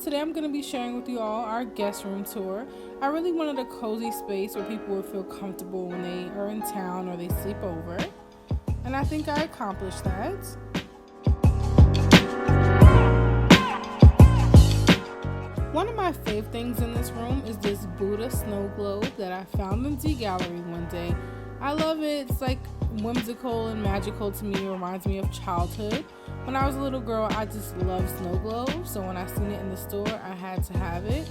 today I'm going to be sharing with you all our guest room tour. I really wanted a cozy space where people would feel comfortable when they are in town or they sleep over. And I think I accomplished that. One of my fave things in this room is this Buddha snow globe that I found in Z Gallery one day. I love it. It's like whimsical and magical to me. It reminds me of childhood. When I was a little girl, I just loved snow globes, so when I seen it in the store, I had to have it.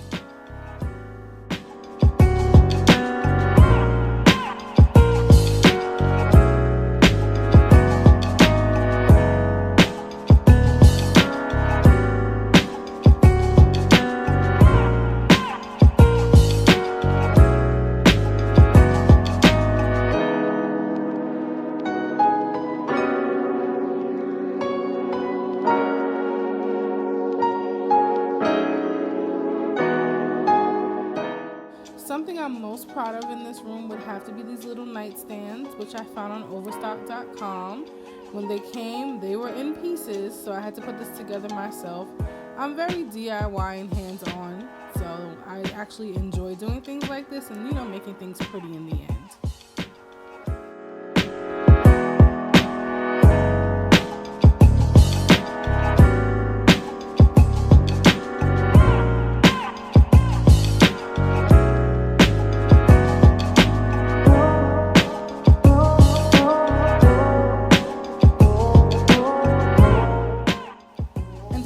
Something I'm most proud of in this room would have to be these little nightstands, which I found on overstock.com. When they came, they were in pieces, so I had to put this together myself. I'm very DIY and hands-on, so I actually enjoy doing things like this and, making things pretty in the end.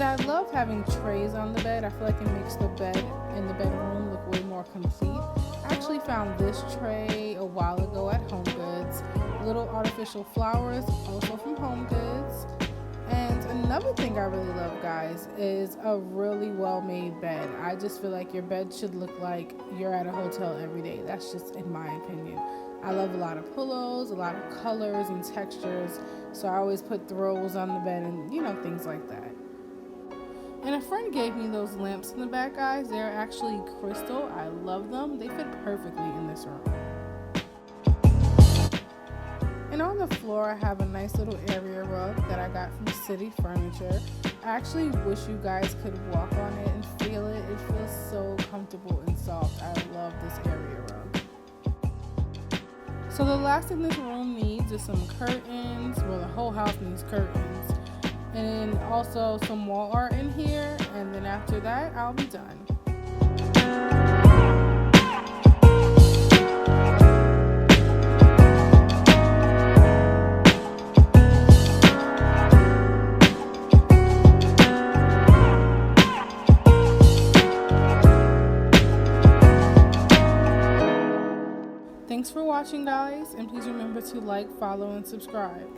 I love having trays on the bed. I feel like it makes the bed in the bedroom look way more complete. I actually found this tray a while ago at Home Goods. Little artificial flowers, also from Home Goods. And another thing I really love, guys, is a really well-made bed. I just feel like your bed should look like you're at a hotel every day. That's just in my opinion. I love a lot of pillows, a lot of colors and textures. So I always put throws on the bed and, things like that. And a friend gave me those lamps in the back, guys. They're actually crystal. I love them. They fit perfectly in this room. And on the floor, I have a nice little area rug that I got from City Furniture. I actually wish you guys could walk on it and feel it. It feels so comfortable and soft. I love this area rug. So the last thing this room needs is some curtains. Well, the whole house needs curtains. And also some wall art in here, and then after that I'll be done. Thanks for watching, guys, and please remember to like, follow, and subscribe.